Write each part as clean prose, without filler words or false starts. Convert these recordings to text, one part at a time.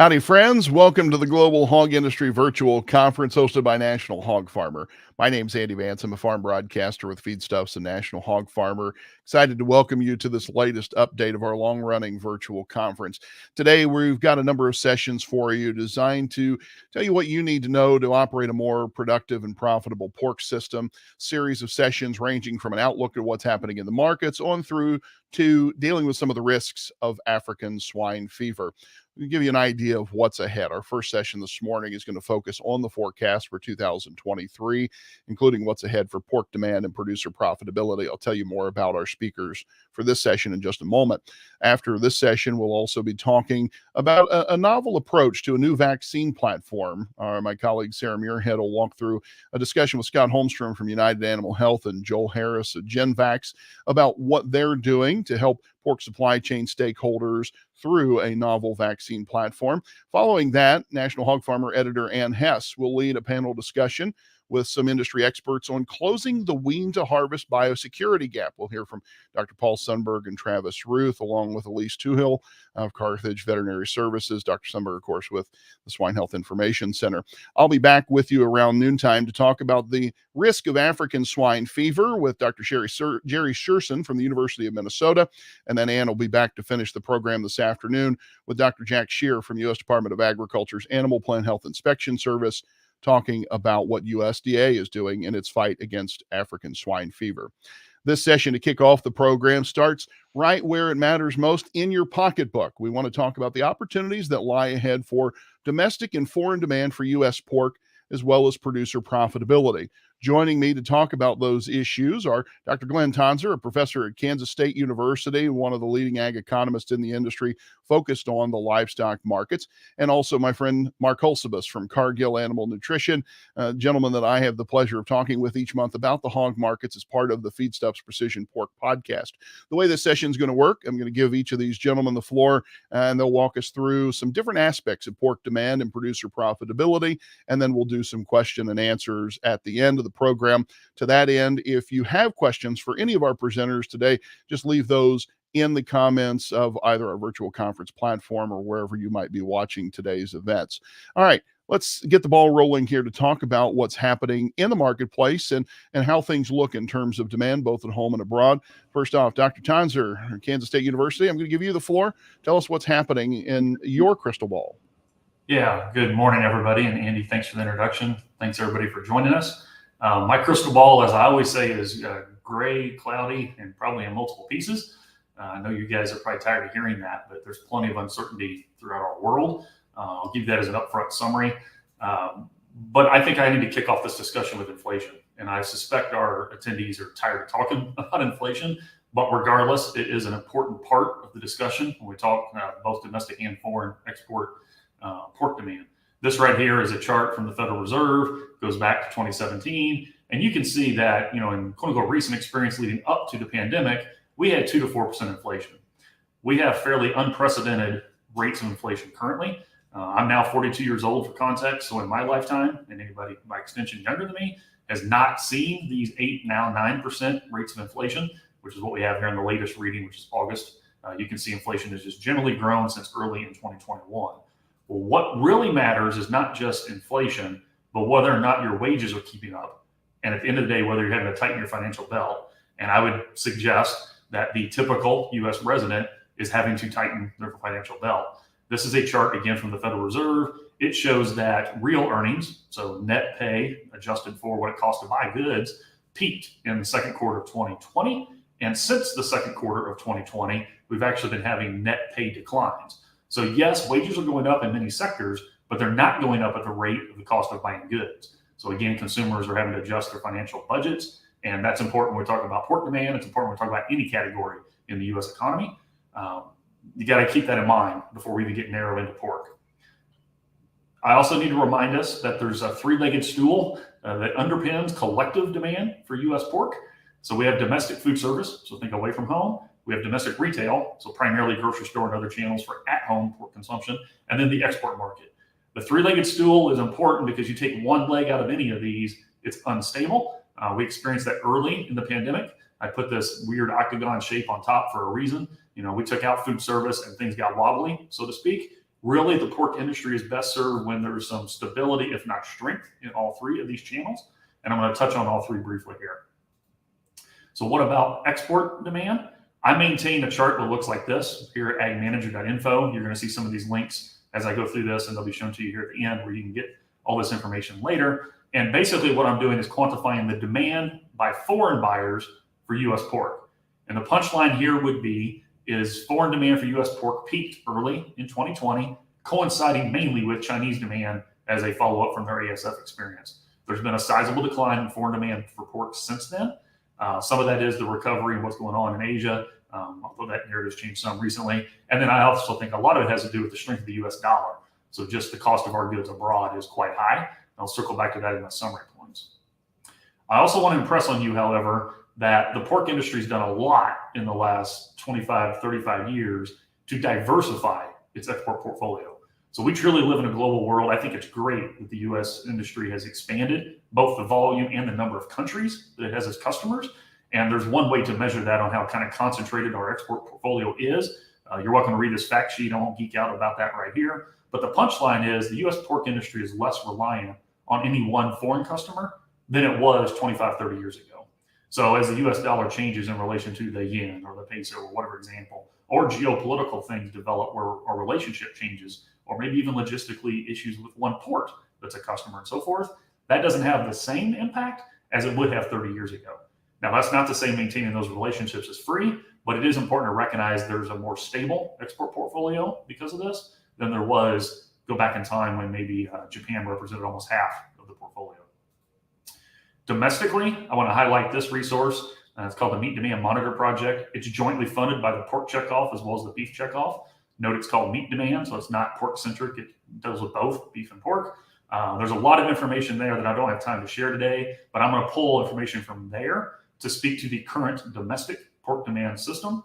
Howdy, friends. Welcome to the Global Hog Industry Virtual Conference hosted by National Hog Farmer. My name's Andy Vance. I'm a farm broadcaster with Feedstuffs and National Hog Farmer. Excited to welcome you to this latest update of our long-running virtual conference. Today, we've got a number of sessions for you designed to tell you what you need to know to operate a more productive and profitable pork system. Series of sessions ranging from an outlook at what's happening in the markets on through to dealing with some of the risks of African swine fever. To give you an idea of what's ahead, our first session this morning is going to focus on the forecast for 2023, including what's ahead for pork demand and producer profitability. I'll tell you more about our speakers for this session in just a moment. After this session, we'll also be talking about a novel approach to a new vaccine platform. My colleague Sarah Muirhead will walk through a discussion with Scott Holmstrom from United Animal Health and Joel Harris at GenVax about what they're doing to help pork supply chain stakeholders through a novel vaccine platform. Following that, National Hog Farmer editor Ann Hess will lead a panel discussion with some industry experts on closing the wean to harvest biosecurity gap. We'll hear from Dr. Paul Sundberg and Travis Ruth, along with Elise Tuhill of Carthage Veterinary Services. Dr. Sundberg, of course, with the Swine Health Information Center. I'll be back with you around noontime to talk about the risk of African swine fever with Dr. Jerry Sherson from the University of Minnesota. And then Ann will be back to finish the program this afternoon with Dr. Jack Shear from U.S. Department of Agriculture's Animal Plant Health Inspection Service, talking about what USDA is doing in its fight against African swine fever. This session to kick off the program starts right where it matters most, in your pocketbook. We want to talk about the opportunities that lie ahead for domestic and foreign demand for U.S. pork, as well as producer profitability. Joining me to talk about those issues are Dr. Glynn Tonsor, a professor at Kansas State University, one of the leading ag economists in the industry focused on the livestock markets, and also my friend Mark Hulsebus from Cargill Animal Nutrition, a gentleman that I have the pleasure of talking with each month about the hog markets as part of the Feedstuffs Precision Pork podcast. The way this session is going to work, I'm going to give each of these gentlemen the floor, and they'll walk us through some different aspects of pork demand and producer profitability, and then we'll do some question and answers at the end of the program. To that end, if you have questions for any of our presenters today, just leave those in the comments of either our virtual conference platform or wherever you might be watching today's events. All right, let's get the ball rolling here to talk about what's happening in the marketplace and how things look in terms of demand, both at home and abroad. First off, Dr. Tonsor, Kansas State University, I'm going to give you the floor. Tell us what's happening in your crystal ball. Yeah, good morning, everybody. And Andy, thanks for the introduction. Thanks, everybody, for joining us. My crystal ball, as I always say, is gray, cloudy, and probably in multiple pieces. I know you guys are probably tired of hearing that, but there's plenty of uncertainty throughout our world. I'll give that as an upfront summary. But I think I need to kick off this discussion with inflation. And I suspect our attendees are tired of talking about inflation. But regardless, it is an important part of the discussion when we talk both domestic and foreign export pork demand. This right here is a chart from the Federal Reserve, goes back to 2017. And you can see that, in quote unquote recent experience leading up to the pandemic, we had 2 to 4% inflation. We have fairly unprecedented rates of inflation currently. I'm now 42 years old for context. So in my lifetime, and anybody by extension younger than me has not seen these 8, now 9% rates of inflation, which is what we have here in the latest reading, which is August. You can see inflation has just generally grown since early in 2021. Well, what really matters is not just inflation, but whether or not your wages are keeping up. And at the end of the day, whether you're having to tighten your financial belt. And I would suggest that the typical U.S. resident is having to tighten their financial belt. This is a chart, again, from the Federal Reserve. It shows that real earnings, so net pay adjusted for what it costs to buy goods, peaked in the second quarter of 2020. And since the second quarter of 2020, we've actually been having net pay declines. So yes, wages are going up in many sectors, but they're not going up at the rate of the cost of buying goods. So again, consumers are having to adjust their financial budgets. And that's important when we're talking about pork demand. It's important when we're talking about any category in the U.S. economy. You got to keep that in mind before we even get narrow into pork. I also need to remind us that there's a three-legged stool that underpins collective demand for U.S. pork. So we have domestic food service, so think away from home. We have domestic retail, so primarily grocery store and other channels for at-home pork consumption, and then the export market. The three-legged stool is important because you take one leg out of any of these, it's unstable. We experienced that early in the pandemic. I put this weird octagon shape on top for a reason. We took out food service and things got wobbly, so to speak. Really, the pork industry is best served when there's some stability, if not strength, in all three of these channels. And I'm going to touch on all three briefly here. So what about export demand? I maintain a chart that looks like this here at agmanager.info. You're going to see some of these links as I go through this, and they'll be shown to you here at the end where you can get all this information later. And basically what I'm doing is quantifying the demand by foreign buyers for U.S. pork. And the punchline here would be, is foreign demand for U.S. pork peaked early in 2020, coinciding mainly with Chinese demand as they follow up from their ASF experience. There's been a sizable decline in foreign demand for pork since then. Some of that is the recovery and what's going on in Asia, although that narrative's changed some recently. And then I also think a lot of it has to do with the strength of the U.S. dollar. So just the cost of our goods abroad is quite high. I'll circle back to that in my summary points. I also want to impress on you, however, that the pork industry has done a lot in the last 25, 35 years to diversify its export portfolio. So we truly live in a global world. I think it's great that the U.S. industry has expanded both the volume and the number of countries that it has as customers. And there's one way to measure that on how kind of concentrated our export portfolio is. You're welcome to read this fact sheet. I won't geek out about that right here. But the punchline is the U.S. pork industry is less reliant on any one foreign customer than it was 25, 30 years ago. So as the U.S. dollar changes in relation to the yen or the peso or whatever example, or geopolitical things develop where our relationship changes, or maybe even logistically issues with one port that's a customer and so forth, that doesn't have the same impact as it would have 30 years ago. Now, that's not to say maintaining those relationships is free, but it is important to recognize there's a more stable export portfolio because of this than there was, go back in time when maybe Japan represented almost half of the portfolio. Domestically, I want to highlight this resource. It's called the Meat Demand Monitor Project. It's jointly funded by the pork checkoff as well as the beef checkoff. Note it's called Meat Demand, so it's not pork-centric. It deals with both beef and pork. There's a lot of information there that I don't have time to share today, but I'm going to pull information from there to speak to the current domestic pork demand system,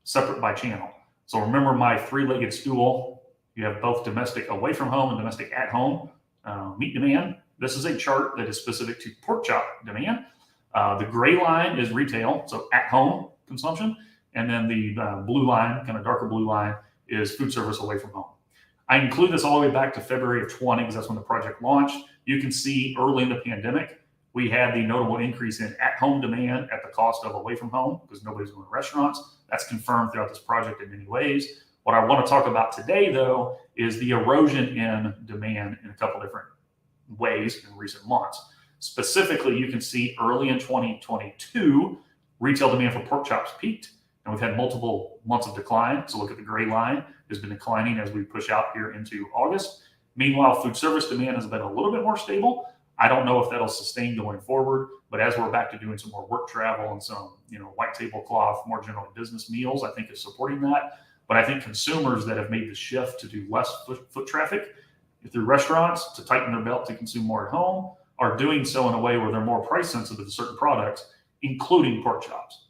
separate by channel. So remember my three-legged stool. You have both domestic away from home and domestic at home meat demand. This is a chart that is specific to pork chop demand. The gray line is retail, so at home consumption. And then the blue line, kind of darker blue line, is food service away from home. I include this all the way back to February of 20 because that's when the project launched. You can see early in the pandemic, we had the notable increase in at-home demand at the cost of away from home because nobody's going to restaurants. That's confirmed throughout this project in many ways. What I want to talk about today, though, is the erosion in demand in a couple different ways in recent months. Specifically, you can see early in 2022, retail demand for pork chops peaked, and we've had multiple months of decline. So look at the gray line, has been declining as we push out here into August. Meanwhile, food service demand has been a little bit more stable. I don't know if that'll sustain going forward, but as we're back to doing some more work travel and some, white tablecloth, more generally business meals, I think is supporting that. But I think consumers that have made the shift to do less foot traffic through restaurants to tighten their belt to consume more at home are doing so in a way where they're more price sensitive to certain products, including pork chops.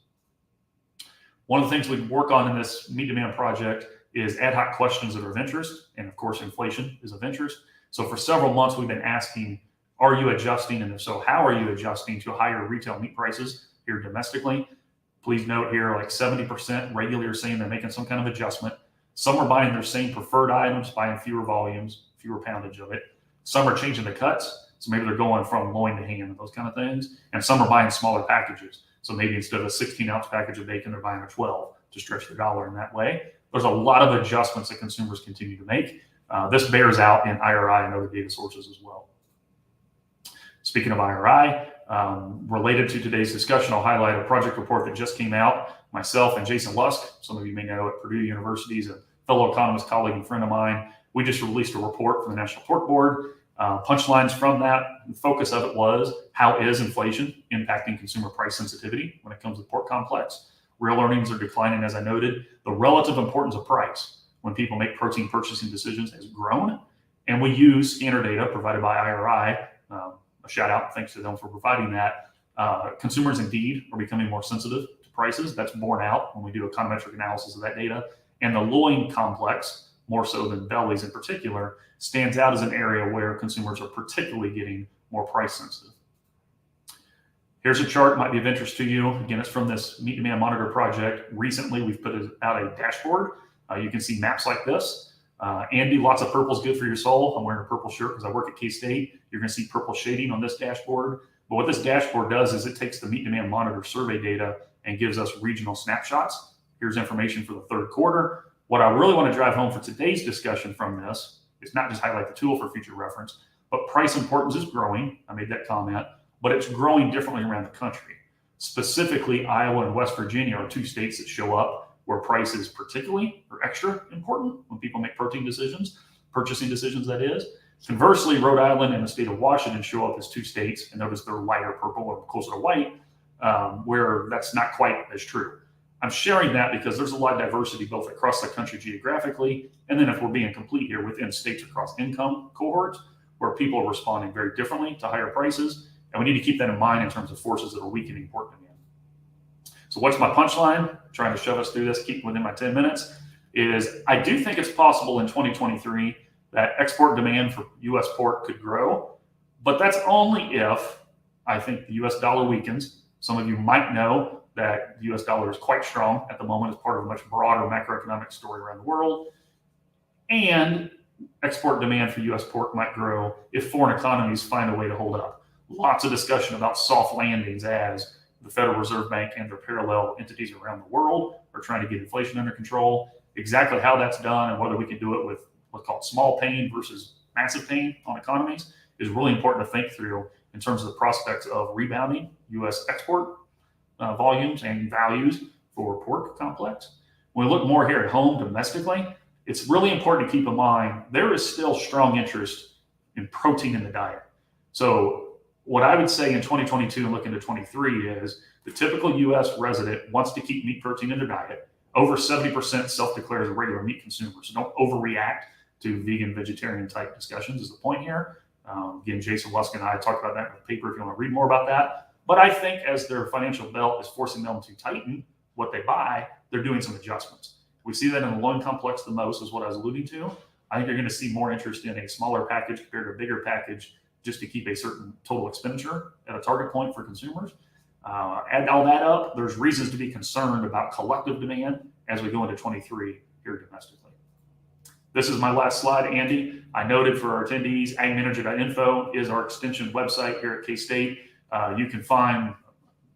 One of the things we work on in this meat demand project is ad hoc questions that are of interest. And of course, inflation is of interest. So for several months, we've been asking, are you adjusting? And if so, how are you adjusting to higher retail meat prices here domestically? Please note here, like 70% regularly are saying they're making some kind of adjustment. Some are buying their same preferred items, buying fewer volumes, fewer poundage of it. Some are changing the cuts. So maybe they're going from loin to ham and those kind of things. And some are buying smaller packages. So maybe instead of a 16-ounce package of bacon, they're buying a 12 to stretch their dollar in that way. There's a lot of adjustments that consumers continue to make. This bears out in IRI and other data sources as well. Speaking of IRI, related to today's discussion, I'll highlight a project report that just came out. Myself and Jason Lusk, some of you may know at Purdue University, is a fellow economist, colleague, and friend of mine. We just released a report from the National Pork Board. Punchlines from that, the focus of it was, how is inflation impacting consumer price sensitivity when it comes to the pork complex? Real earnings are declining, as I noted. The relative importance of price when people make protein purchasing decisions has grown. And we use scanner data provided by IRI. A shout out, thanks to them for providing that. Consumers indeed are becoming more sensitive to prices. That's borne out when we do econometric analysis of that data. And the loin complex, more so than bellies in particular, stands out as an area where consumers are particularly getting more price sensitive. Here's a chart might be of interest to you. Again, it's from this Meat Demand Monitor project. Recently, we've put out a dashboard. You can see maps like this. Andy, lots of purple is good for your soul. I'm wearing a purple shirt because I work at K-State. You're going to see purple shading on this dashboard. But what this dashboard does is it takes the meat demand monitor survey data and gives us regional snapshots. Here's information for the third quarter. What I really want to drive home for today's discussion from this is not just highlight the tool for future reference, but price importance is growing. I made that comment, but it's growing differently around the country. Specifically, Iowa and West Virginia are two states that show up where price is particularly or extra important when people make purchasing decisions, that is. Conversely, Rhode Island and the state of Washington show up as two states, and notice they're lighter purple or closer to white, where that's not quite as true. I'm sharing that because there's a lot of diversity both across the country geographically, and then if we're being complete here, within states across income cohorts, where people are responding very differently to higher prices, and we need to keep that in mind in terms of forces that are weakening pork demand. So what's my punchline? I'm trying to shove us through this, keep within my 10 minutes, is I do think it's possible in 2023 that export demand for U.S. pork could grow, but that's only if I think the U.S. dollar weakens. Some of you might know that the U.S. dollar is quite strong at the moment as part of a much broader macroeconomic story around the world. And export demand for U.S. pork might grow if foreign economies find a way to hold up. Lots of discussion about soft landings as the Federal Reserve Bank and their parallel entities around the world are trying to get inflation under control. Exactly how that's done and whether we can do it with what's called small pain versus massive pain on economies is really important to think through in terms of the prospects of rebounding U.S. export volumes and values for pork complex. When we look more here at home domestically, it's really important to keep in mind there is still strong interest in protein in the diet. So what I would say in 2022 and looking to 23 is the typical U.S. resident wants to keep meat protein in their diet. Over 70% self-declares a regular meat consumer. So don't overreact to vegan, vegetarian type discussions is the point here. Again, Jason Lusk and I talked about that in the paper if you want to read more about that. But I think as their financial belt is forcing them to tighten what they buy, they're doing some adjustments. We see that in the loin complex the most is what I was alluding to. I think you're going to see more interest in a smaller package compared to a bigger package just to keep a certain total expenditure at a target point for consumers. Add all that up, there's reasons to be concerned about collective demand as we go into 23 here domestically. This is my last slide, Andy. I noted for our attendees, agmanager.info is our extension website here at K-State. You can find,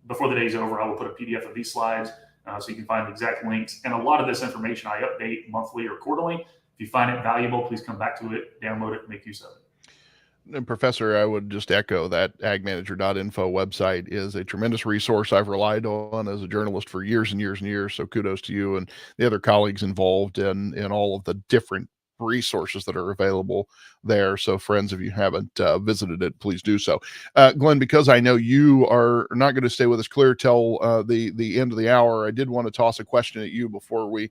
before the day's over, I will put a PDF of these slides so you can find the exact links. And a lot of this information I update monthly or quarterly. If you find it valuable, please come back to it, download it, make use of it. And Professor, I would just echo that agmanager.info website is a tremendous resource I've relied on as a journalist for years and years and years. So kudos to you and the other colleagues involved in all of the different resources that are available there. So friends, if you haven't visited it, please do so. Glynn, because I know you are not going to stay with us clear till the end of the hour, I did want to toss a question at you before we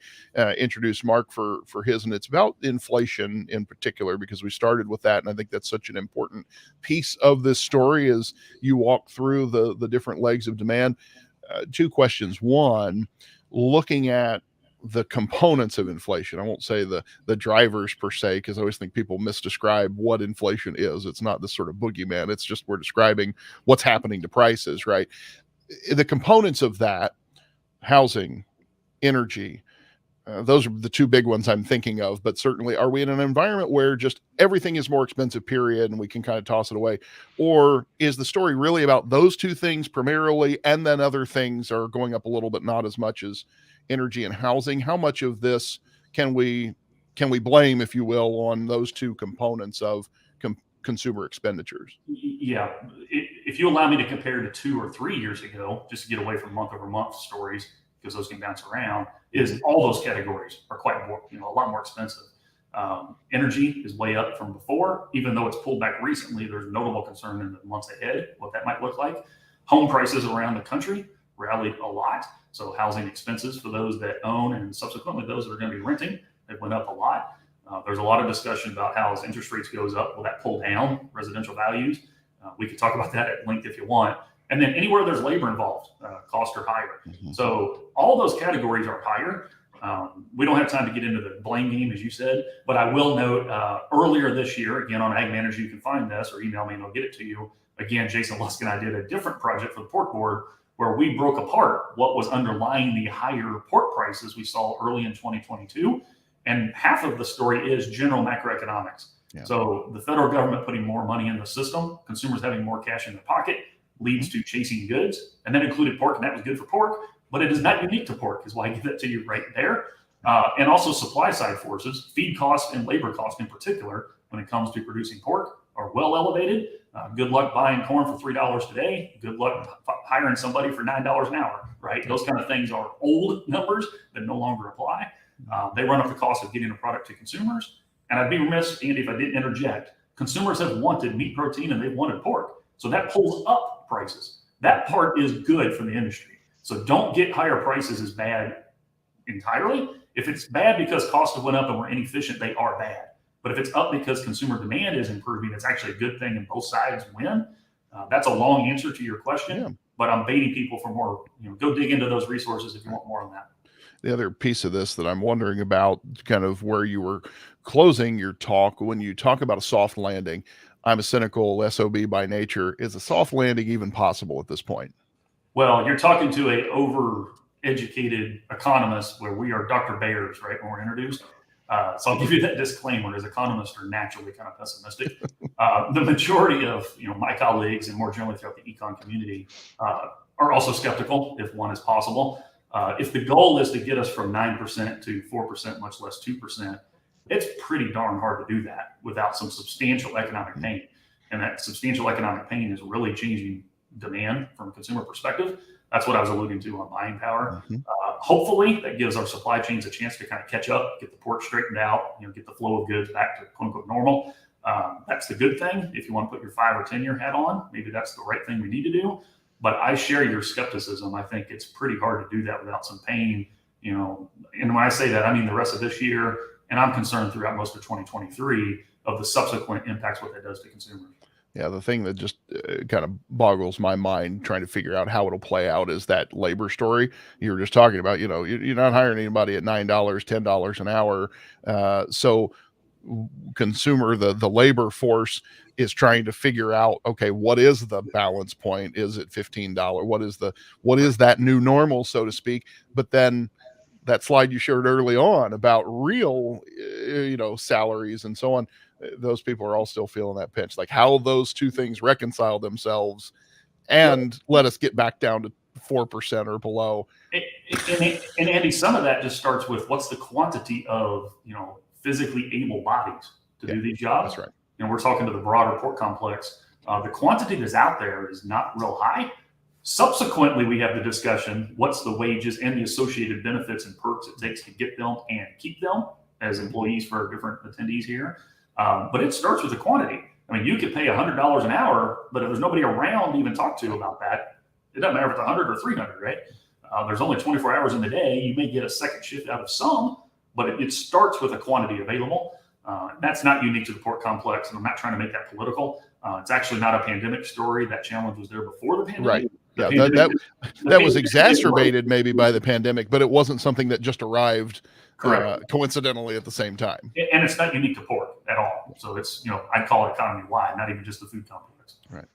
introduce Mark for his, and it's about inflation in particular, because we started with that, and I think that's such an important piece of this story as you walk through the different legs of demand. Two questions. One, looking at the components of inflation. I won't say the drivers per se, because I always think people misdescribe what inflation is. It's not this sort of boogeyman. It's just we're describing what's happening to prices, right? The components of that, housing, energy, those are the two big ones I'm thinking of. But certainly, are we in an environment where just everything is more expensive, period, and we can kind of toss it away? Or is the story really about those two things primarily, and then other things are going up a little bit, not as much as energy and housing? How much of this can we blame, if you will, on those two components of consumer expenditures? Yeah, if you allow me to compare to 2 or 3 years ago, just to get away from month over month stories, because those can bounce around, is all those categories are quite more, a lot more expensive. Energy is way up from before, even though it's pulled back recently. There's notable concern in the months ahead what that might look like. Home prices around the country rallied a lot. So housing expenses for those that own and subsequently those that are going to be renting, they went up a lot. There's a lot of discussion about how as interest rates goes up, will that pull down residential values? We could talk about that at length if you want. And then anywhere there's labor involved, costs are higher. Mm-hmm. So all those categories are higher. We don't have time to get into the blame game, as you said, but I will note earlier this year, again, on Ag Manager, you can find this or email me and I'll get it to you. Again, Jason Lusk and I did a different project for the pork board where we broke apart what was underlying the higher pork prices we saw early in 2022 And half of the story is general macroeconomics. Yeah. So the federal government putting more money in the system, consumers having more cash in their pocket, leads to chasing goods. And that included pork, and that was good for pork. But it is not unique to pork, is why I give that to you right there. And also supply side forces, feed costs and labor costs in particular, when it comes to producing pork, are well elevated. Good luck buying corn for $3 today. Good luck hiring somebody for $9 an hour, right? Those kind of things are old numbers that no longer apply. They run up the cost of getting a product to consumers. And I'd be remiss, Andy, if I didn't interject. Consumers have wanted meat protein and they've wanted pork. So that pulls up prices. That part is good for the industry. So don't get higher prices as bad entirely. If it's bad because costs have went up and we're inefficient, they are bad. But if it's up because consumer demand is improving, it's actually a good thing and both sides win. That's a long answer to your question, but I'm baiting people for more. Go dig into those resources if you want more on that. The other piece of this that I'm wondering about, kind of where you were closing your talk, when you talk about a soft landing, I'm a cynical SOB by nature. Is a soft landing even possible at this point? Well, you're talking to a over-educated economist, where we are Dr. Bears, right, when we're introduced. So I'll give you that disclaimer, as economists are naturally kind of pessimistic. The majority of my colleagues, and more generally throughout the econ community, are also skeptical if one is possible. If the goal is to get us from 9% to 4%, much less 2%, it's pretty darn hard to do that without some substantial economic pain. And that substantial economic pain is really changing demand from a consumer perspective. That's what I was alluding to on buying power. Hopefully that gives our supply chains a chance to kind of catch up, get the pork straightened out, get the flow of goods back to quote unquote normal. That's the good thing. If you want to put your 5 or 10 year hat on, maybe that's the right thing we need to do. But I share your skepticism. I think it's pretty hard to do that without some pain, and when I say that, I mean the rest of this year, and I'm concerned throughout most of 2023 of the subsequent impacts, what that does to consumers. Yeah, the thing that just kind of boggles my mind trying to figure out how it'll play out is that labor story you were just talking about. You're not hiring anybody at $9, $10 an hour. So consumer, the labor force is trying to figure out, okay, what is the balance point? Is it $15? What is that new normal, so to speak? But then that slide you showed early on about real, salaries and so on, those people are all still feeling that pinch. Like, how those two things reconcile themselves and let us get back down to 4% or below. And Andy, some of that just starts with what's the quantity of physically able bodies to do these jobs. That's right. We're talking to the broader pork complex. The quantity that's out there is not real high. Subsequently, we have the discussion, what's the wages and the associated benefits and perks it takes to get them and keep them as employees for different attendees here. But it starts with the quantity. I mean, you could pay $100 an hour, but if there's nobody around to even talk to about that, it doesn't matter if it's 100 or 300, right? There's only 24 hours in the day. You may get a second shift out of some, but it starts with a quantity available. That's not unique to the pork complex, and I'm not trying to make that political. It's actually not a pandemic story. That challenge was there before the pandemic. Right. That was exacerbated maybe by the pandemic, but it wasn't something that just arrived coincidentally at the same time. And it's not unique to pork at all. So it's, I'd call it economy wide, not even just the food complex. Right.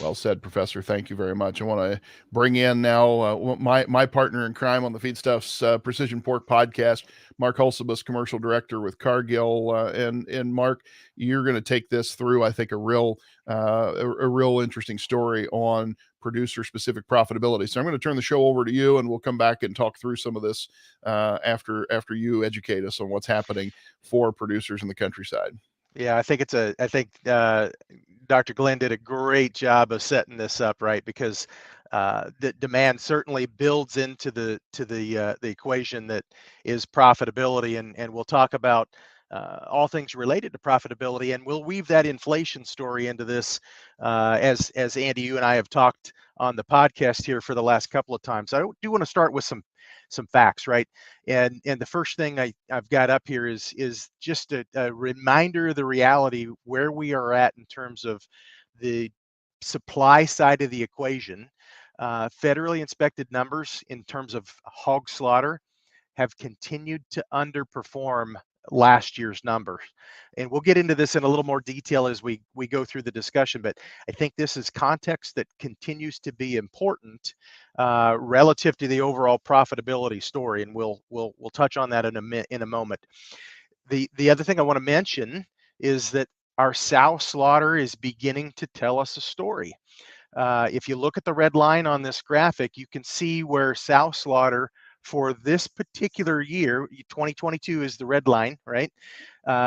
Well said, Professor. Thank you very much. I want to bring in now my partner in crime on the Feedstuffs Precision Pork Podcast, Mark Hulsebus, Commercial Director with Cargill. And Mark, you're going to take this through, I think, a real interesting story on producer-specific profitability. So I'm going to turn the show over to you, and we'll come back and talk through some of this after you educate us on what's happening for producers in the countryside. Yeah, I think Dr. Glynn did a great job of setting this up, right? Because the demand certainly builds into the equation that is profitability, and we'll talk about all things related to profitability, and we'll weave that inflation story into this, as Andy, you and I have talked on the podcast here for the last couple of times. I do want to start with some facts, right? And the first thing I've got up here is just a reminder of the reality where we are at in terms of the supply side of the equation. Federally inspected numbers in terms of hog slaughter have continued to underperform last year's numbers. And we'll get into this in a little more detail as we go through the discussion, but I think this is context that continues to be important relative to the overall profitability story, and we'll touch on that in a moment. The other thing I want to mention is that our sow slaughter is beginning to tell us a story. If you look at the red line on this graphic, you can see where sow slaughter for this particular year, 2022 is the red line, right?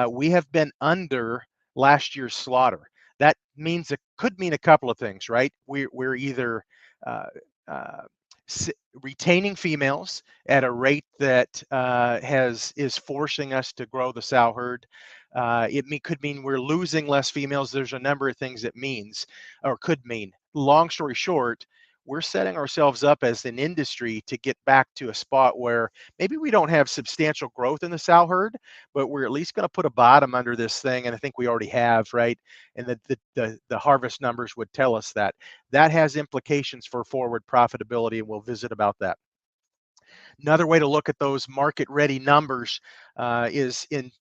We have been under last year's slaughter. That means it could mean a couple of things, right? We're either uh, uh, retaining females at a rate that is forcing us to grow the sow herd. Could mean we're losing less females. There's a number of things it means or could mean. Long story short, we're setting ourselves up as an industry to get back to a spot where maybe we don't have substantial growth in the sow herd, but we're at least going to put a bottom under this thing. And I think we already have, right? And the harvest numbers would tell us that. That has implications for forward profitability, and we'll visit about that. Another way to look at those market ready numbers is in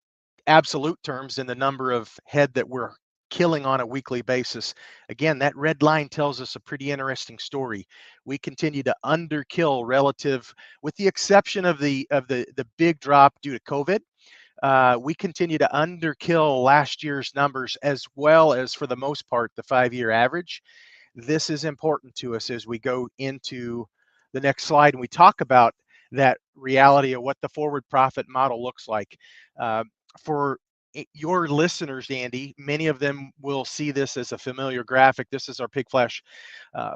absolute terms in the number of head that we're killing on a weekly basis. Again, that red line tells us a pretty interesting story. We continue to underkill relative, with the exception of the big drop due to COVID. We continue to underkill last year's numbers as well as, for the most part, the 5-year average. This is important to us as we go into the next slide and we talk about that reality of what the forward profit model looks like. For your listeners, Andy, many of them will see this as a familiar graphic. This is our Pig Flash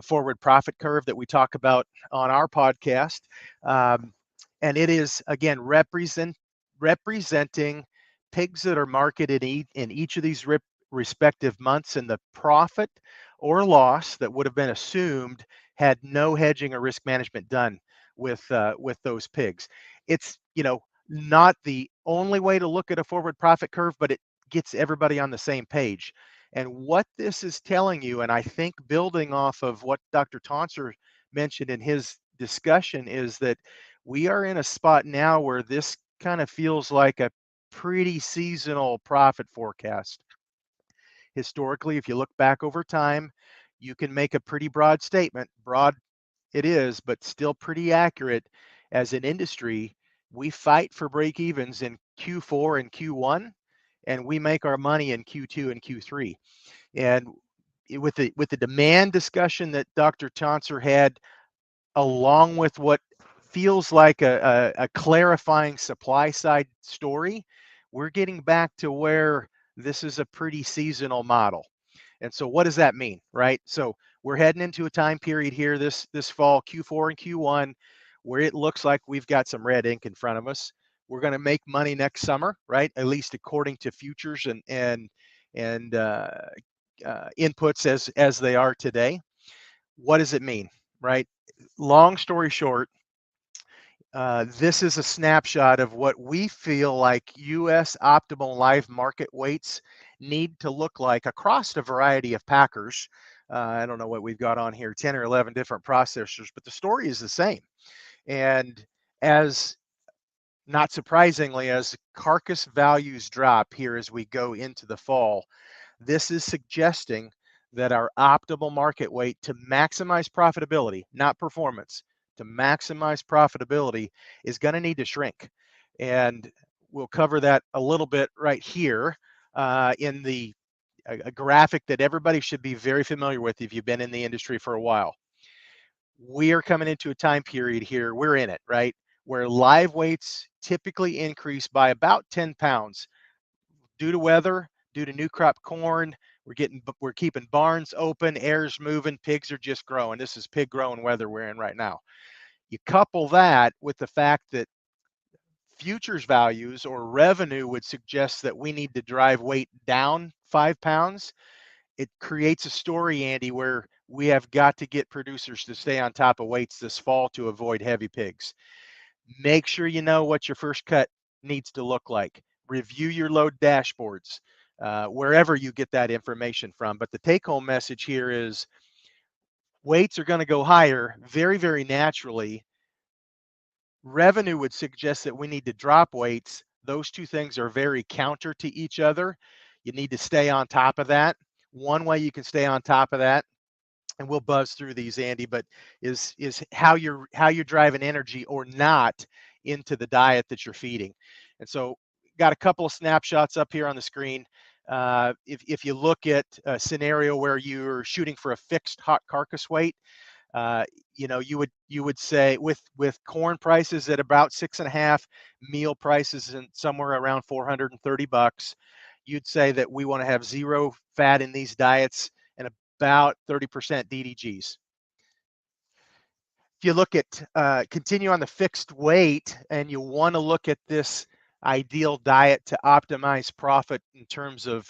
forward profit curve that we talk about on our podcast. And it is, again, representing pigs that are marketed in each of these respective months, and the profit or loss that would have been assumed had no hedging or risk management done with those pigs. It's, not the only way to look at a forward profit curve, but it gets everybody on the same page. And what this is telling you, and I think building off of what Dr. Tonsor mentioned in his discussion, is that we are in a spot now where this kind of feels like a pretty seasonal profit forecast. Historically, if you look back over time, you can make a pretty broad statement. Broad it is, but still pretty accurate. As an industry, we fight for break evens in Q4 and Q1, and we make our money in Q2 and Q3. And with the demand discussion that Dr. Tonsor had, along with what feels like a clarifying supply side story, we're getting back to where this is a pretty seasonal model. And so what does that mean, right? So we're heading into a time period here this fall, Q4 and Q1, where it looks like we've got some red ink in front of us. We're going to make money next summer, right? At least according to futures and inputs as they are today. What does it mean, right? Long story short, this is a snapshot of what we feel like U.S. optimal live market weights need to look like across a variety of packers. I don't know what we've got on here, 10 or 11 different processors, but the story is the same. And as not surprisingly, as carcass values drop here as we go into the fall, this is suggesting that our optimal market weight to maximize profitability, not performance, to maximize profitability is going to need to shrink. And we'll cover that a little bit right here in a graphic that everybody should be very familiar with if you've been in the industry for a while. We are coming into a time period here, we're in it, right, where live weights typically increase by about 10 pounds due to weather, due to new crop corn. We're keeping barns open, air's moving, pigs are just growing. This is pig growing weather we're in right now. You couple that with the fact that futures values or revenue would suggest that we need to drive weight down 5 pounds. It creates a story, Andy, where we have got to get producers to stay on top of weights this fall to avoid heavy pigs. Make sure you know what your first cut needs to look like. Review your load dashboards, wherever you get that information from. But the take-home message here is weights are going to go higher very, very naturally. Revenue would suggest that we need to drop weights. Those two things are very counter to each other. You need to stay on top of that. One way you can stay on top of that, and we'll buzz through these, Andy, but is how you're driving energy or not into the diet that you're feeding. And so got a couple of snapshots up here on the screen. If you look at a scenario where you're shooting for a fixed hot carcass weight, you would say with corn prices at about 6.5, meal prices and somewhere around $430, you'd say that we want to have zero fat in these diets and about 30% DDGs. If you look at continue on the fixed weight and you want to look at this ideal diet to optimize profit in terms of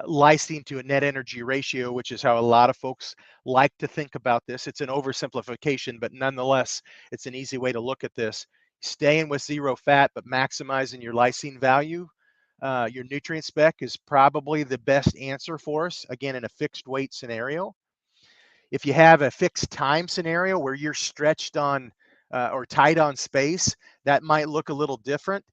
lysine to a net energy ratio, which is how a lot of folks like to think about this. It's an oversimplification, but nonetheless, it's an easy way to look at this. Staying with zero fat, but maximizing your lysine value, your nutrient spec is probably the best answer for us, again, in a fixed weight scenario. If you have a fixed time scenario where you're stretched on or tight on space, that might look a little different.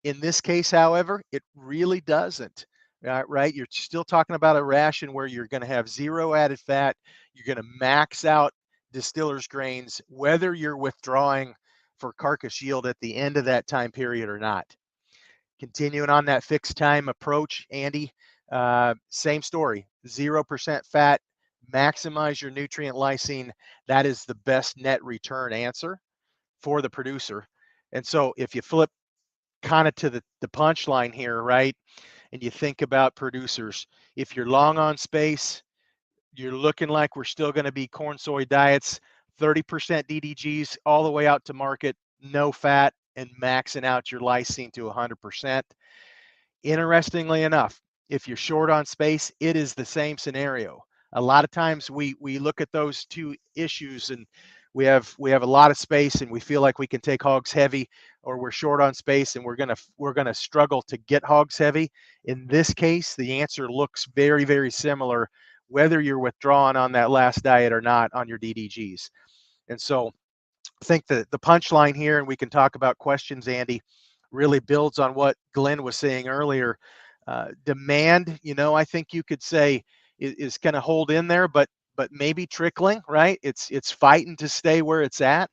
In this case, however, it really doesn't. Right? You're still talking about a ration where you're going to have zero added fat. You're going to max out distiller's grains, whether you're withdrawing for carcass yield at the end of that time period or not. Continuing on that fixed time approach, Andy, same story, 0% fat, maximize your nutrient lysine. That is the best net return answer for the producer. And so if you flip kind of to the punchline here, right, and you think about producers, if you're long on space, you're looking like we're still going to be corn soy diets, 30% DDGs all the way out to market, no fat, and maxing out your lysine to 100%. Interestingly enough, if you're short on space, it is the same scenario. A lot of times we look at those two issues and we have a lot of space and we feel like we can take hogs heavy, or we're short on space and we're gonna struggle to get hogs heavy. In this case, the answer looks very, very similar, whether you're withdrawing on that last diet or not on your DDGs. And so I think the punchline here, and we can talk about questions, Andy, really builds on what Glynn was saying earlier. Demand, I think you could say is going to hold in there, but maybe trickling, right? It's fighting to stay where it's at.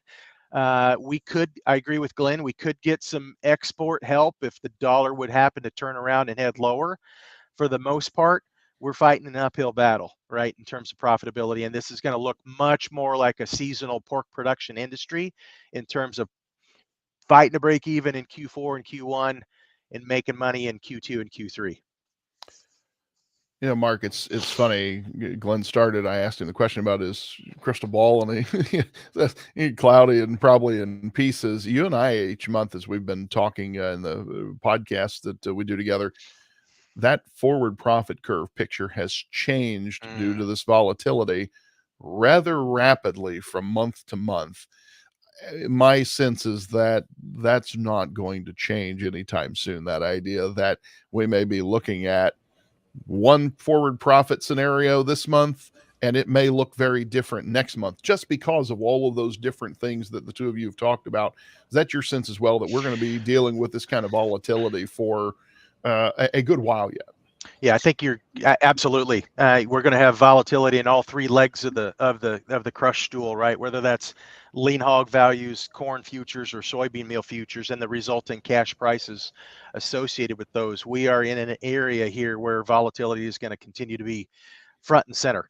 I agree with Glynn, we could get some export help if the dollar would happen to turn around and head lower. For the most part, we're fighting an uphill battle, right, in terms of profitability. And this is going to look much more like a seasonal pork production industry in terms of fighting to break even in Q4 and Q1 and making money in Q2 and Q3. Mark, it's funny. Glynn started, I asked him the question about his crystal ball, and he cloudy and probably in pieces. You and I, each month, as we've been talking in the podcast that we do together, that forward profit curve picture has changed due to this volatility rather rapidly from month to month. My sense is that that's not going to change anytime soon. That idea that we may be looking at one forward profit scenario this month, and it may look very different next month, just because of all of those different things that the two of you have talked about. Is that your sense as well, that we're going to be dealing with this kind of volatility for a good while yet? Yeah, I think you're absolutely. We're going to have volatility in all three legs of the crush stool, right? Whether that's lean hog values, corn futures, or soybean meal futures, and the resulting cash prices associated with those. We are in an area here where volatility is going to continue to be front and center.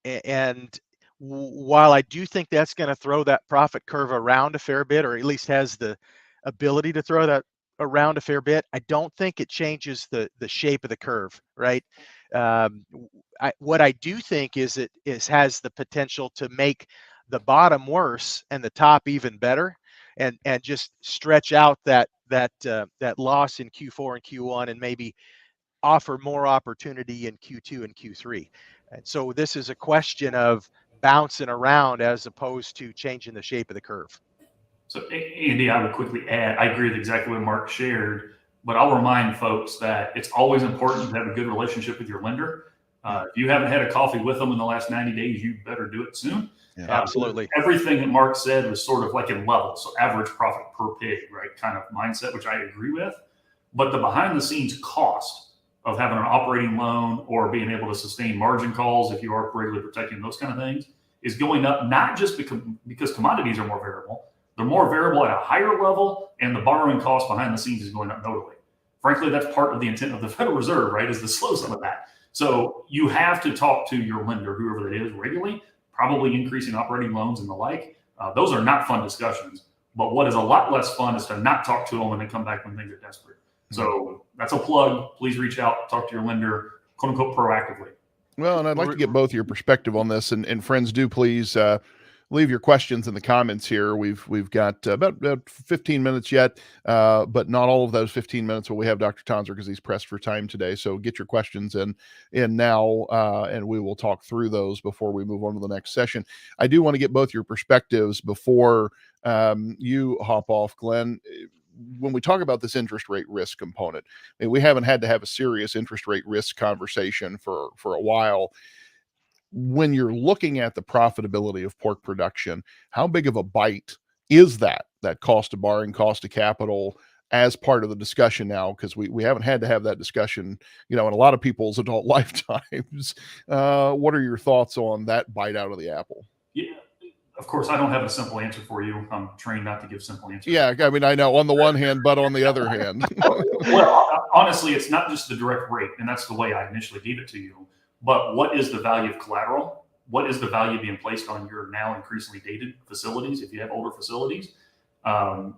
And while I do think that's going to throw that profit curve around a fair bit, or at least has the ability to throw that around a fair bit, I don't think it changes the shape of the curve, right? What I do think is it has the potential to make the bottom worse and the top even better, and just stretch out that loss in Q4 and Q1 and maybe offer more opportunity in Q2 and Q3. And so this is a question of bouncing around as opposed to changing the shape of the curve. So, Andy, I would quickly add, I agree with exactly what Mark shared, but I'll remind folks that it's always important to have a good relationship with your lender. If you haven't had a coffee with them in the last 90 days, you better do it soon. Yeah. Absolutely. Everything that Mark said was sort of like in levels, so average profit per pig, right? Kind of mindset, which I agree with. But the behind the scenes cost of having an operating loan or being able to sustain margin calls, if you are regularly protecting those kind of things, is going up, not just because commodities are more variable. They're more variable at a higher level, and the borrowing cost behind the scenes is going up notably. Frankly, that's part of the intent of the Federal Reserve, right, is to slow some of that. So you have to talk to your lender, whoever that is, regularly, probably increasing operating loans and the like. Those are not fun discussions. But what is a lot less fun is to not talk to them and then come back when things are desperate. So that's a plug. Please reach out, talk to your lender, quote unquote, proactively. Well, and I'd like to get both your perspective on this. And friends, do please leave your questions in the comments here. We've got about 15 minutes yet, but not all of those 15 minutes will we have Dr. Tonsor because he's pressed for time today. So get your questions in now, and we will talk through those before we move on to the next session. I do want to get both your perspectives before you hop off, Glynn. When we talk about this interest rate risk component, I mean, we haven't had to have a serious interest rate risk conversation for a while. When you're looking at the profitability of pork production, how big of a bite is that cost of borrowing, cost of capital as part of the discussion now? Because we haven't had to have that discussion, in a lot of people's adult lifetimes. What are your thoughts on that bite out of the apple? Yeah. Of course, I don't have a simple answer for you. I'm trained not to give simple answers. Yeah, I mean, I know on the one hand, but on the other hand. Well, honestly, it's not just the direct rate, and that's the way I initially gave it to you. But what is the value of collateral? What is the value being placed on your now increasingly dated facilities, if you have older facilities? The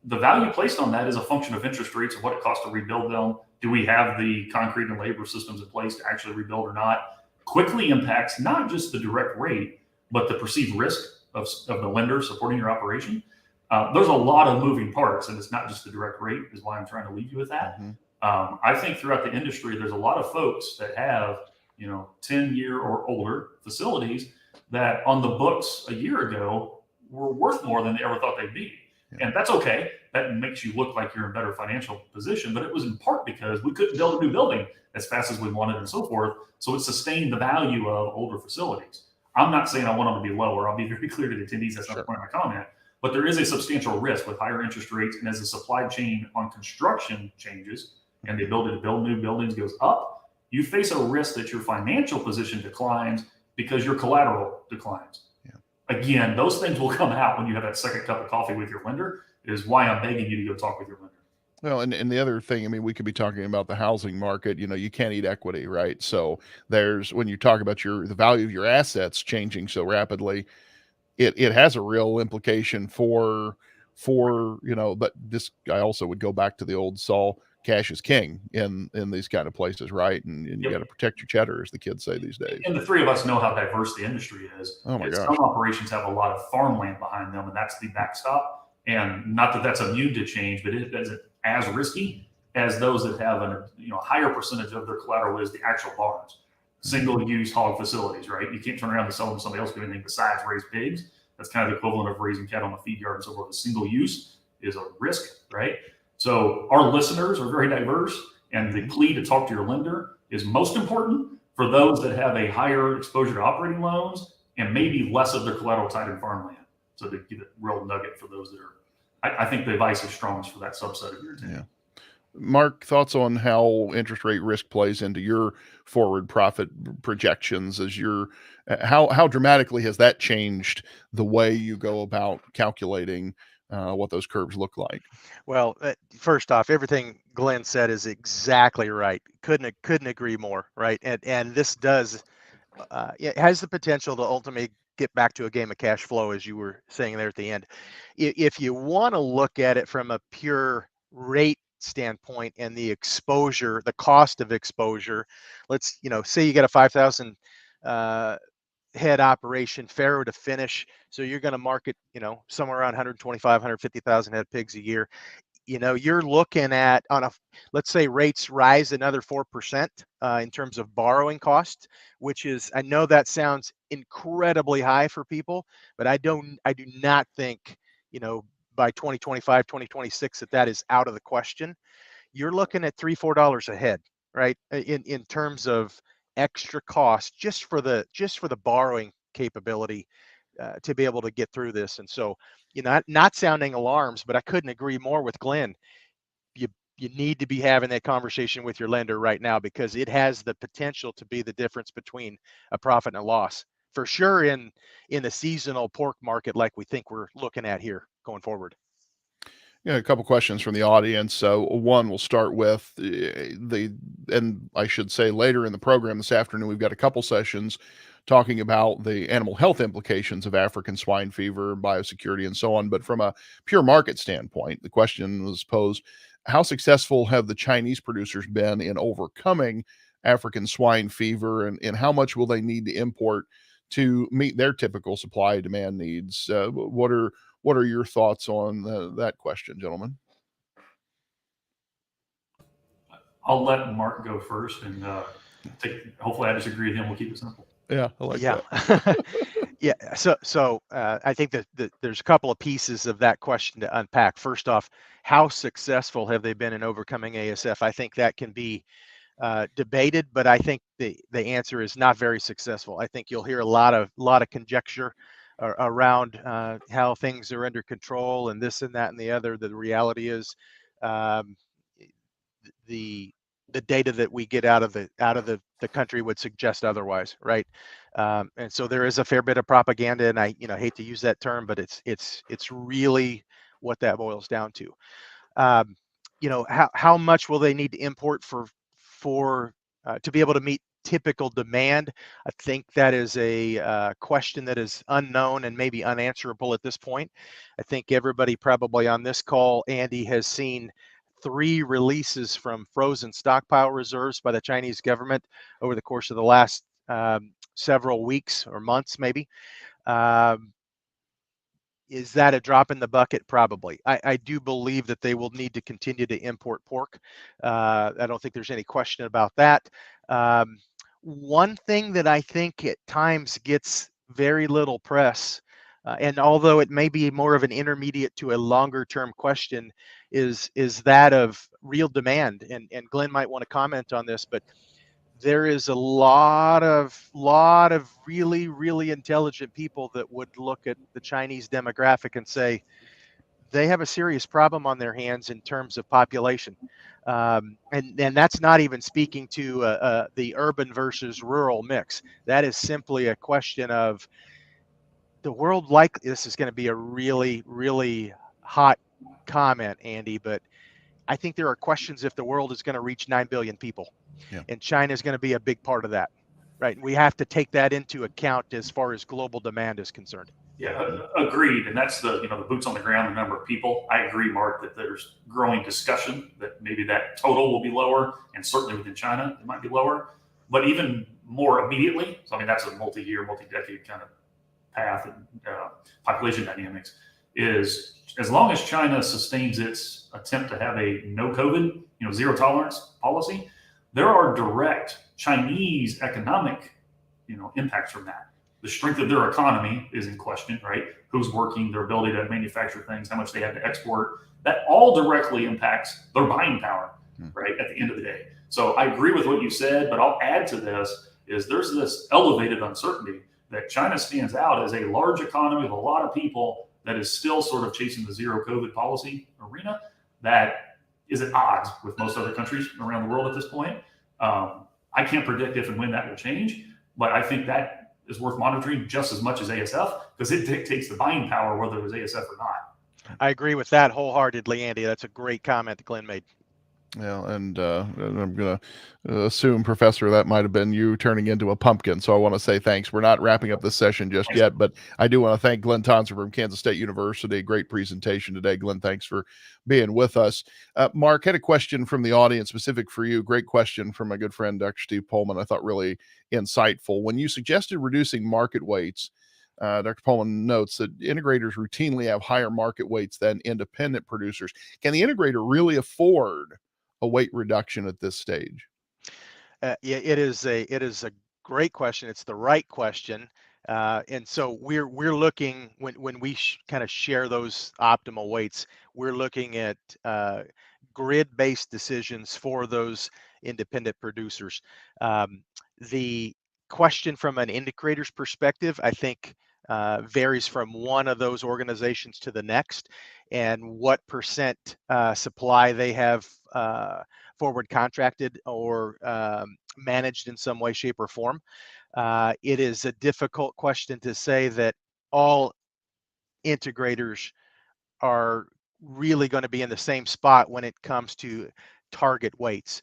value placed on that is a function of interest rates and what it costs to rebuild them. Do we have the concrete and labor systems in place to actually rebuild or not? Quickly impacts not just the direct rate, but the perceived risk of the lender supporting your operation. There's a lot of moving parts, and it's not just the direct rate is why I'm trying to leave you with that. Mm-hmm. I think throughout the industry, there's a lot of folks that have 10-year or older facilities that on the books a year ago were worth more than they ever thought they'd be. Yeah. And that's okay. That makes you look like you're in a better financial position, but it was in part because we couldn't build a new building as fast as we wanted and so forth. So it sustained the value of older facilities. I'm not saying I want them to be lower. I'll be very clear to the attendees. That's not the point of my comment. But there is a substantial risk with higher interest rates. And as the supply chain on construction changes and the ability to build new buildings goes up, you face a risk that your financial position declines because your collateral declines. Yeah. Again, those things will come out when you have that second cup of coffee with your lender, is why I'm begging you to go talk with your lender. Well, and the other thing, I mean, we could be talking about the housing market. You can't eat equity, right? So when you talk about the value of your assets changing so rapidly, it has a real implication for but this, I also would go back to the old saw, cash is king in these kind of places, right? And you got to protect your cheddar, as the kids say these days. And the three of us know how diverse the industry is. Oh my gosh. Some operations have a lot of farmland behind them, and that's the backstop. And not that that's immune to change, but it isn't as risky as those that have a higher percentage of their collateral is the actual barns, single-use hog facilities, right? You can't turn around and sell them to somebody else do anything besides raise pigs. That's kind of the equivalent of raising cattle on a feed yard and so forth. The single use is a risk, right? So our listeners are very diverse, and the plea to talk to your lender is most important for those that have a higher exposure to operating loans and maybe less of their collateral tied in farmland. So to give it real nugget for those that are, I think the advice is strongest for that subset of your team. Yeah. Mark, thoughts on how interest rate risk plays into your forward profit projections? How dramatically has that changed the way you go about calculating what those curves look like? Well, first off, everything Glynn said is exactly right. Couldn't agree more, right? And this does it has the potential to ultimately get back to a game of cash flow, as you were saying there at the end. If you want to look at it from a pure rate standpoint and the exposure, the cost of exposure, let's say you got a 5,000 head operation, farrow to finish, so you're going to market somewhere around 125, 150,000 head pigs a year. You're looking at, let's say rates rise another 4% in terms of borrowing cost, which is, I know that sounds incredibly high for people, but I do not think by 2025, 2026 that is out of the question. You're looking at $3-4 a head, right? In terms of extra cost just for the borrowing capability to be able to get through this. And so, not sounding alarms, but I couldn't agree more with Glynn. You need to be having that conversation with your lender right now, because it has the potential to be the difference between a profit and a loss, for sure, in the seasonal pork market like we think we're looking at here going forward. Yeah, a couple questions from the audience. So one, we'll start with and I should say later in the program this afternoon, we've got a couple sessions talking about the animal health implications of African swine fever, biosecurity, and so on. But from a pure market standpoint, the question was posed: how successful have the Chinese producers been in overcoming African swine fever, and how much will they need to import to meet their typical supply demand needs? What are your thoughts on that question, gentlemen? I'll let Mark go first, and hopefully I disagree with him. We'll keep it simple. Yeah, I like Yeah. that. Yeah. So I think that there's a couple of pieces of that question to unpack. First off, how successful have they been in overcoming ASF? I think that can be debated, but I think the answer is not very successful. I think you'll hear a lot of conjecture around how things are under control and this and that and the other. The reality is, um, the data that we get out of the country would suggest otherwise, right? And so there is a fair bit of propaganda, and I hate to use that term, but it's really what that boils down to. Um, how much will they need to import for to be able to meet typical demand? I think that is a question that is unknown and maybe unanswerable at this point. I think everybody probably on this call, Andy, has seen 3 releases from frozen stockpile reserves by the Chinese government over the course of the last several weeks or months, maybe. Um, is that a drop in the bucket? Probably. I do believe that they will need to continue to import pork. I don't think there's any question about that. One thing that I think at times gets very little press, and although it may be more of an intermediate to a longer term question, is that of real demand. And Glynn might want to comment on this, but there is a lot of really intelligent people that would look at the Chinese demographic and say they have a serious problem on their hands in terms of population, and that's not even speaking to the urban versus rural mix. That is simply a question of the world. Like, this is going to be a really hot comment, Andy, but I think there are questions if the world is going to reach 9 billion people. Yeah. And China is going to be a big part of that, right? And we have to take that into account as far as global demand is concerned. Yeah, agreed. And that's the boots on the ground, the number of people. I agree, Mark, that there's growing discussion that maybe that total will be lower, and certainly within China it might be lower. But even more immediately, so I mean that's a multi-year, multi-decade kind of path and population dynamics. Is as long as China sustains its attempt to have a no COVID, zero tolerance policy, there are direct Chinese economic, impacts from that. The strength of their economy is in question, right? Who's working, their ability to manufacture things, how much they have to export. That all directly impacts their buying power, right? At the end of the day. So I agree with what you said, but I'll add to this is there's this elevated uncertainty that China stands out as a large economy with a lot of people that is still sort of chasing the zero COVID policy arena that is at odds with most other countries around the world at this point. I can't predict if and when that will change, but I think that is worth monitoring just as much as ASF, because it dictates the buying power whether it was ASF or not. I agree with that wholeheartedly, Andy. That's a great comment that Glynn made. Yeah, and I'm going to assume, Professor, that might have been you turning into a pumpkin. So I want to say thanks. We're not wrapping up this session just yet, but I do want to thank Glynn Tonsor from Kansas State University. Great presentation today. Glynn, thanks for being with us. Mark, had a question from the audience specific for you. Great question from my good friend, Dr. Steve Pullman. I thought really insightful. When you suggested reducing market weights, Dr. Pullman notes that integrators routinely have higher market weights than independent producers. Can the integrator really afford a weight reduction at this stage? Yeah, it is a great question. It's the right question, and so we're looking when we kind of share those optimal weights. We're looking at grid-based decisions for those independent producers. The question from an integrator's perspective, I think varies from one of those organizations to the next, and what percent supply they have forward contracted or managed in some way, shape, or form. It is a difficult question to say that all integrators are really going to be in the same spot when it comes to target weights.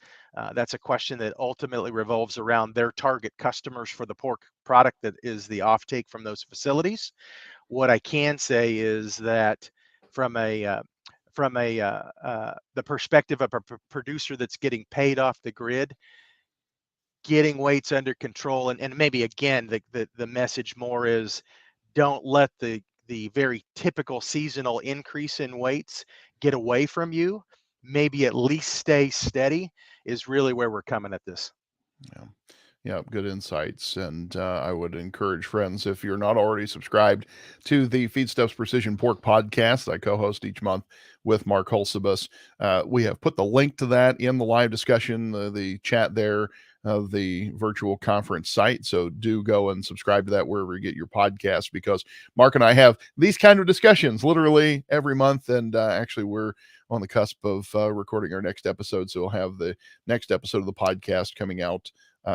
That's a question that ultimately revolves around their target customers for the pork product that is the offtake from those facilities. What I can say is that from the perspective of a producer that's getting paid off the grid, getting weights under control, and maybe again the message more is, don't let the very typical seasonal increase in weights get away from you. Maybe at least stay steady is really where we're coming at this. Yeah. Yeah, good insights. And I would encourage friends, if you're not already subscribed to the Feedstuffs Precision Pork podcast I co-host each month with Mark Hulsebus, we have put the link to that in the live discussion, the chat there of the virtual conference site. So do go and subscribe to that wherever you get your podcast, because Mark and I have these kind of discussions literally every month. And actually, we're on the cusp of recording our next episode. So we'll have the next episode of the podcast coming out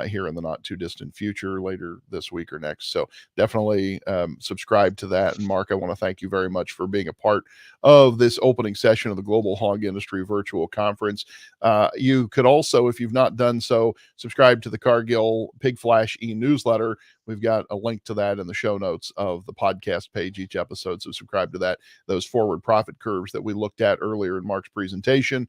here in the not too distant future, later this week or next. So definitely subscribe to that. And Mark, I want to thank you very much for being a part of this opening session of the Global Hog Industry Virtual Conference. You could also, if you've not done so, subscribe to the Cargill Pig Flash e-newsletter. We've got a link to that in the show notes of the podcast page each episode. So subscribe to that. Those forward profit curves that we looked at earlier in Mark's presentation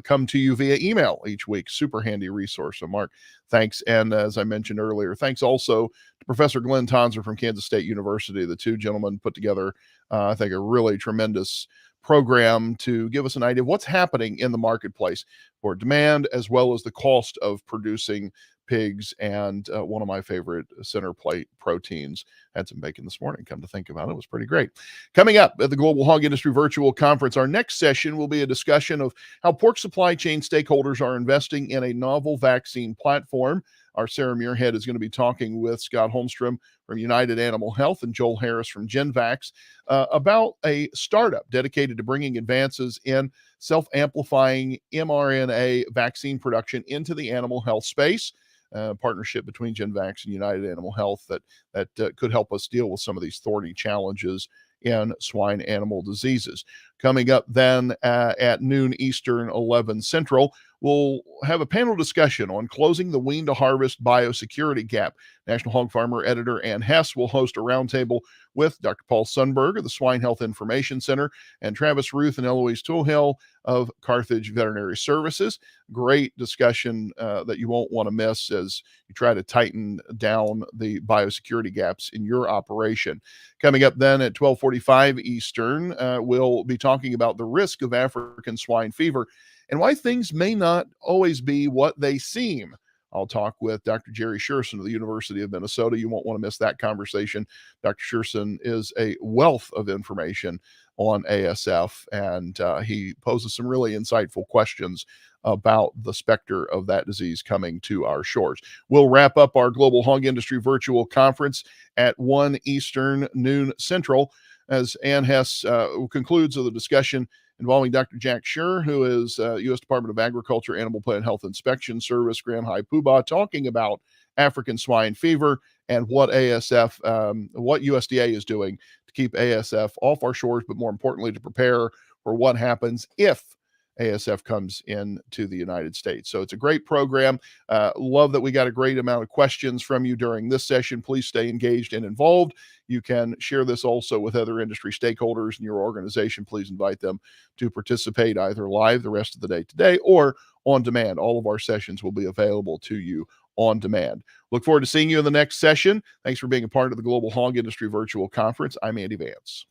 come to you via email each week. Super handy resource. So Mark, thanks. And as I mentioned earlier, thanks also to Professor Glynn Tonsor from Kansas State University. The two gentlemen put together, I think, a really tremendous program to give us an idea of what's happening in the marketplace for demand, as well as the cost of producing pigs, and one of my favorite center plate proteins. Had some bacon this morning, come to think about it. It was pretty great. Coming up at the Global Hog Industry Virtual Conference, our next session will be a discussion of how pork supply chain stakeholders are investing in a novel vaccine platform. Our Sarah Muirhead is going to be talking with Scott Holmstrom from United Animal Health and Joel Harris from GenVax about a startup dedicated to bringing advances in self-amplifying mRNA vaccine production into the animal health space. Partnership between GenVax and United Animal Health that could help us deal with some of these thorny challenges in swine animal diseases. Coming up then at noon Eastern, 11 Central, we'll have a panel discussion on closing the wean to harvest biosecurity gap. National Hog Farmer editor Ann Hess will host a roundtable with Dr. Paul Sundberg of the Swine Health Information Center and Travis Ruth and Eloise Toolhill of Carthage Veterinary Services. Great discussion that you won't want to miss as you try to tighten down the biosecurity gaps in your operation. Coming up then at 12:45 Eastern, we'll be talking about the risk of African swine fever and why things may not always be what they seem. I'll talk with Dr. Jerry Sherson of the University of Minnesota. You won't want to miss that conversation. Dr. Sherson is a wealth of information on ASF, and he poses some really insightful questions about the specter of that disease coming to our shores. We'll wrap up our Global Hog Industry Virtual Conference at 1 Eastern, noon Central, as Ann Hess concludes with a discussion involving Dr. Jack Scher, who is U.S. Department of Agriculture Animal Plant Health Inspection Service, Grand High Poobah, talking about African swine fever and what what USDA is doing to keep ASF off our shores, but more importantly, to prepare for what happens if ASF comes into the United States. So it's a great program. Love that we got a great amount of questions from you during this session. Please stay engaged and involved. You can share this also with other industry stakeholders in your organization. Please invite them to participate either live the rest of the day today or on demand. All of our sessions will be available to you on demand. Look forward to seeing you in the next session. Thanks for being a part of the Global Hog Industry Virtual Conference. I'm Andy Vance.